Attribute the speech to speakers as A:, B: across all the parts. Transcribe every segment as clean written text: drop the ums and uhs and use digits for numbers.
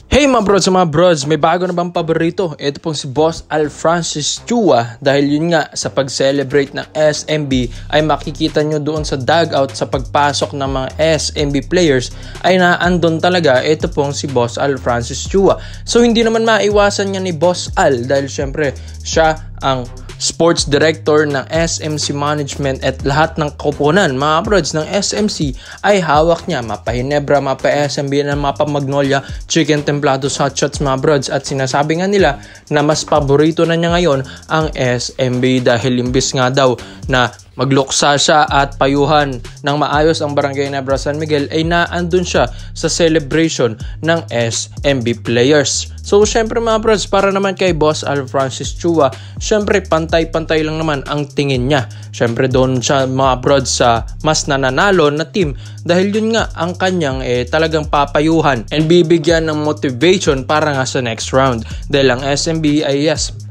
A: Hey mga brods, may bago na bang paborito? Ito pong si Boss Al Francis Chua dahil yun nga sa pag-celebrate ng SMB ay makikita nyo doon sa dugout sa pagpasok ng mga SMB players ay naandun talaga ito pong si Boss Al Francis Chua. So hindi naman maiwasan niya ni Boss Al dahil syempre siya ang sports director ng SMC Management at lahat ng koponan mga brods ng SMC ay hawak niya. Mapa Ginebra, mapa SMB, mapa Magnolia, Chicken Templados, Hot Shots mga brods, at sinasabi nga nila na mas paborito na niya ngayon ang SMB dahil imbis nga daw na magluksa siya at payuhan ng maayos ang Barangay Ginebra San Miguel ay naandun siya sa celebration ng SMB players. So syempre mga brods, para naman kay Boss Al Francis Chua, syempre pantay-pantay lang naman ang tingin niya. Syempre doon siya mga brods sa mas nananalo na team dahil yun nga ang kanyang talagang papayuhan and bibigyan ng motivation para nga sa next round. Dahil ang SMB ay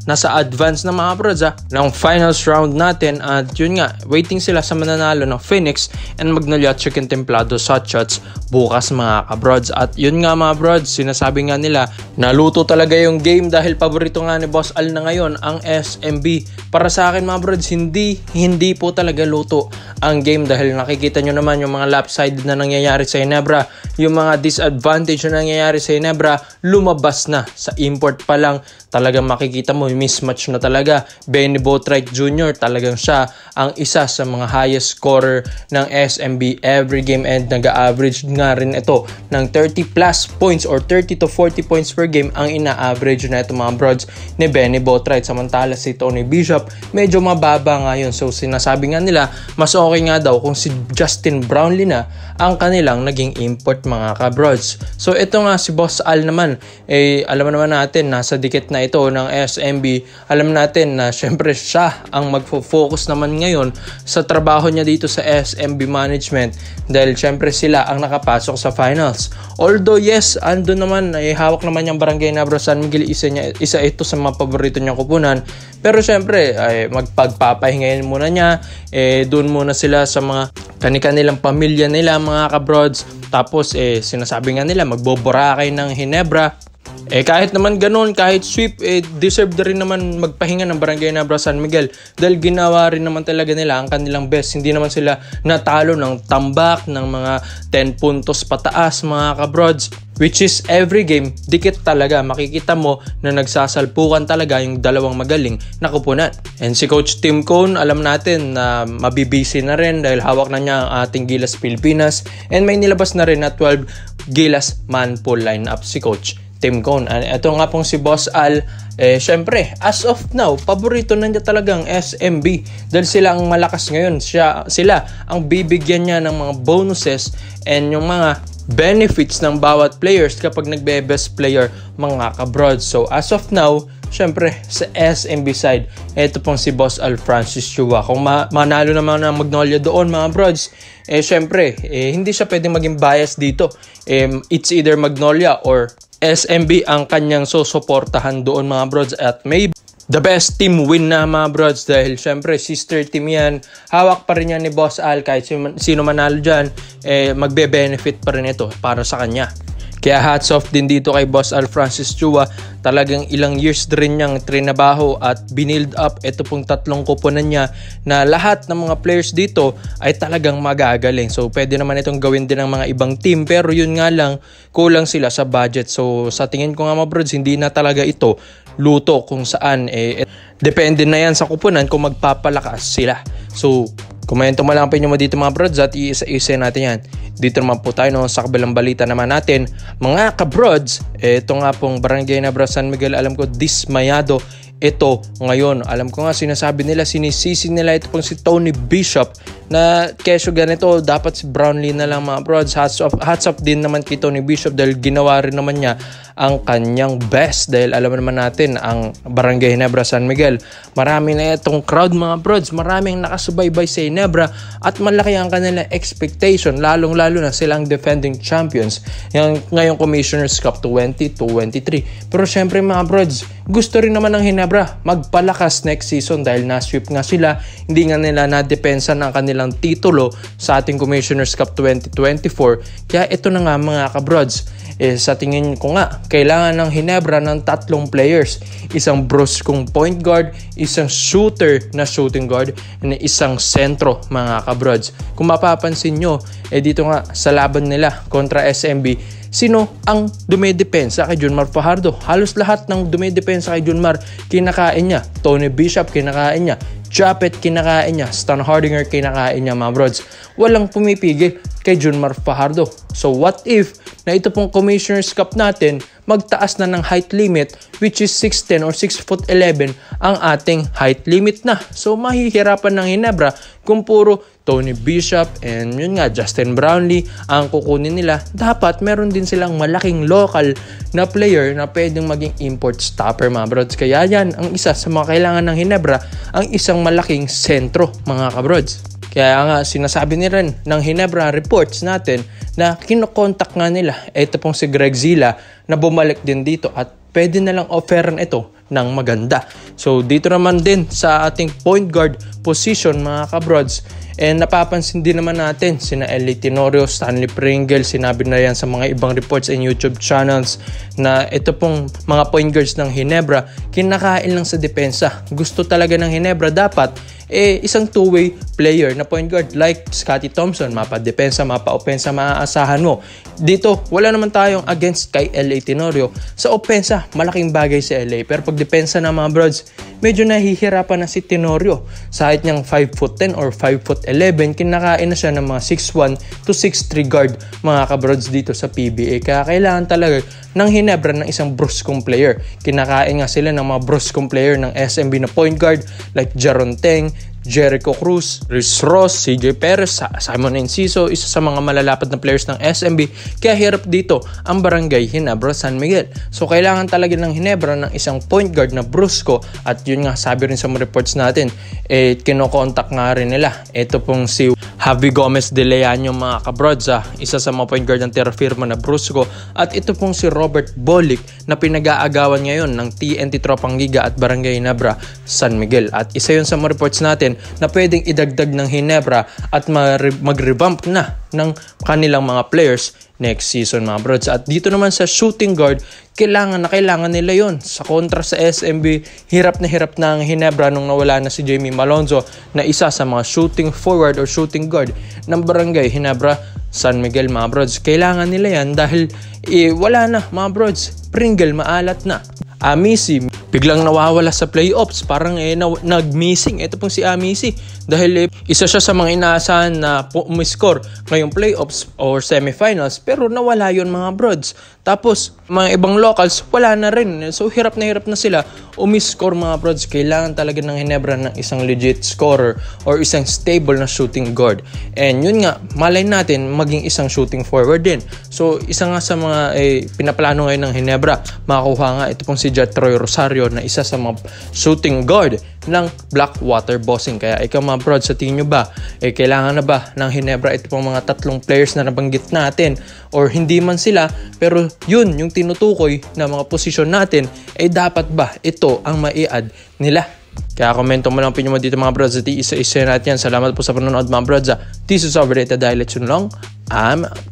A: nasa advance na mga brods ng finals round natin at yun nga, waiting sila sa mananalo ng Phoenix and Magnolia Chicken Templados Hot Shots bukas mga kabrods. At yun nga mga brods, sinasabi nga nila naluto talaga yung game dahil paborito nga ni Boss Al na ngayon ang SMB. Para sa akin mga brods, hindi po talaga luto ang game dahil nakikita nyo naman yung mga lopsided na nangyayari sa Ginebra, yung mga disadvantage na nangyayari sa Ginebra lumabas na sa import pa lang. Talagang makikita mo mismatch na talaga. Benny Boatwright Jr. talagang siya ang isa sa mga highest scorer ng SMB every game and nag-average nga rin ito ng 30 plus points or 30 to 40 points per game ang ina-average na ito mga brods ni Benny Boatwright. Samantala si Tony Bishop medyo mababa nga yun. So sinasabi nga nila mas okay nga daw kung si Justin Brownlee na ang kanilang naging import mga kabrods. So ito nga si Boss Al naman, alam naman natin nasa dikit na ito ng SMB. Alam natin na syempre siya ang magfo-focus naman ngayon sa trabaho niya dito sa SMB Management dahil syempre sila ang nakapasok sa finals. Although yes, ando naman hawak naman yung Barangay Ginebra San Miguel, isa ito sa mga paborito niyang kupunan. Pero syempre magpagpapahingayin muna niya, doon muna sila sa mga kanilang pamilya nila mga kabrods. Tapos sinasabi nga nila magboborakay ng Ginebra. Kahit naman ganun, kahit sweep, deserve na rin naman magpahinga ng Barangay Ginebra San Miguel dahil ginawa rin naman talaga nila ang kanilang best. Hindi naman sila natalo ng tambak ng mga 10 puntos pataas mga kabrods, which is every game dikit talaga. Makikita mo na nagsasalpukan talaga yung dalawang magaling na kupunan. And si Coach Tim Cone, alam natin na mabibisi na rin dahil hawak na niya ang ating Gilas Pilipinas and may nilabas na rin na 12 Gilas man pool lineup si Coach Tim Cone. Ito nga pong si Boss Al, syempre as of now paborito na niya talagang SMB dahil sila ang malakas ngayon. Sila ang bibigyan niya ng mga bonuses and yung mga benefits ng bawat players kapag nagbe-best player mga kabrods. So as of now, syempre sa SMB side, ito pong si Boss Al Francis Chua. Kung manalo naman ng Magnolia doon mga brods, syempre hindi siya pwedeng maging bias dito. It's either Magnolia or SMB ang kanyang susuportahan doon mga brods at maybe the best team win na mga brods dahil syempre sister team yan. Hawak pa rin yan ni Boss Al, kahit sino manalo dyan, magbe-benefit pa rin ito para sa kanya. Kaya hats off din dito kay Boss Al Francis Chua. Talagang ilang years din niyang trinabaho at binild up ito pong tatlong kupunan niya na lahat ng mga players dito ay talagang magagaling. So pwede naman itong gawin din ng mga ibang team pero yun nga lang, kulang sila sa budget. So sa tingin ko nga mga brods, hindi na talaga ito luto kung saan. Depende na yan sa kupunan kung magpapalakas sila. So komento mo lang pinyo mo dito mga brods at iisa-isa natin yan. Dito naman po tayo sa kabilang balita naman natin. Mga kabrods, ito nga pong Barangay Ginebra San Miguel, alam ko dismayado ito ngayon. Alam ko nga sinasabi nila, sinisisi nila ito pong si Tony Bishop na kesyo ganito, dapat si Brownlee na lang mga brods. Hats off din naman kay Tony Bishop dahil ginawa rin naman niya ang kanyang best dahil alam naman natin ang Barangay Ginebra San Miguel. Marami na itong crowd mga brods, maraming nakasubaybay sa Ginebra at malaki ang kanilang expectation, lalong-lalo na silang defending champions ngayong Commissioner's Cup 2023. Pero syempre mga brods, gusto rin naman ng Ginebra magpalakas next season dahil na-sweep nga sila. Hindi nga nila na-depensa ng kanilang titulo sa ating Commissioner's Cup 2024. Kaya ito na nga mga kabrods, Sa tingin ko nga, kailangan ng Ginebra ng 3 players. Isang bruskong point guard, isang shooter na shooting guard, and isang sentro mga kabrods. Kung mapapansin nyo, dito nga sa laban nila kontra SMB, sino ang dumidepensa kay Junmar Fajardo? Halos lahat ng dumidepensa kay Junmar, kinakain niya. Tony Bishop, kinakain niya. Japet, kinakain niya. Stan Hardinger, kinakain niya mga brods. Walang pumipigil kay Junmar Fajardo. So what if na ito pong Commissioner's Cup natin, magtaas na ng height limit, which is 6'10 or 6'11 ang ating height limit na. So mahihirapan ng Ginebra kung puro Tony Bishop and yun nga Justin Brownlee ang kukunin nila. Dapat meron din silang malaking local na player na pwedeng maging import stopper mga brods. Kaya yan ang isa sa mga kailangan ng Ginebra, ang isang malaking sentro mga kabrods. Kaya nga sinasabi ni rin ng Ginebra reports natin na kinokontak nga nila ito pong si Greg Zila na bumalik din dito at pwede na lang offeran ito ng maganda. So dito naman din sa ating point guard position mga kabrods, napapansin din naman natin sina L.A. Tenorio, Stanley Pringle, sinabi na yan sa mga ibang reports and YouTube channels na ito pong mga point guards ng Ginebra kinakain lang sa depensa. Gusto talaga ng Ginebra dapat isang two-way player na point guard like Scottie Thompson, mapa-depensa, mapa-opensa, maaasahan mo. Dito, wala naman tayong against kay L.A. Tenorio. Sa opensa, malaking bagay si LA. Pero pag depensa ng mga brods, medyo nahihirapan na si Tenorio. Sa height niyang 5'10 or 5'11, kinakain na siya ng mga 6'1 to 6'3 guard mga kabrods dito sa PBA. Kaya kailangan talaga ng Ginebra ng isang bruskong player. Kinakain nga sila ng mga bruskong player ng SMB na point guard like Jaron Teng, Jericho Cruz, Riz Ross, CJ Perez, Simon Enciso, isa sa mga malalapad na players ng SMB. Kaya hirap dito ang Barangay Ginebra San Miguel. So kailangan talaga ng Ginebra ng isang point guard na brusko at yun nga sabi rin sa mga reports natin, kinokontak nga rin nila. Ito pong si Javi Gomez de Leaño mga kabrods, isa sa mga point guard ng Terra Firma na brusko, at ito pong si Robert Bolick na pinag-aagawan ngayon ng TNT Tropang Giga at Barangay Ginebra San Miguel. At isa yun sa mga reports natin na pwedeng idagdag ng Ginebra at mag-revamp na ng kanilang mga players next season mga brods. At dito naman sa shooting guard, kailangan nila yon. Sa kontra sa SMB, hirap na ang Ginebra nung nawala na si Jamie Malonzo na isa sa mga shooting forward or shooting guard ng Barangay Ginebra San Miguel mga brods. Kailangan nila yan dahil wala na mga brods. Pringle maalat na. Amici biglang nawawala sa playoffs, parang nag-missing. Ito pong si Amici dahil isa siya sa mga inaasahan na umiscore ngayong playoffs or semifinals, pero nawala yon mga brods. Tapos mga ibang locals wala na rin, so hirap na sila umiscore mga brods. Kailangan talaga ng Ginebra ng isang legit scorer or isang stable na shooting guard, and yun nga malay natin maging isang shooting forward din. So isa nga sa mga pinaplano ngayon ng Ginebra, makakuha nga ito pong si Jetroy Rosario na isa sa mga shooting guard ng Blackwater Bossing. Kaya ikaw mga brods, sa tingin nyo ba kailangan na ba ng Ginebra ito pong mga 3 players na nabanggit natin, or hindi man sila pero yun yung tinutukoy na mga posisyon natin, dapat ba ito ang mai-add nila? Kaya komento mo lang opinion mo dito mga brods at isa-isa natin yan. Salamat po sa panonood mga brods. This is Overrated dahil let's yun lang. I'm out.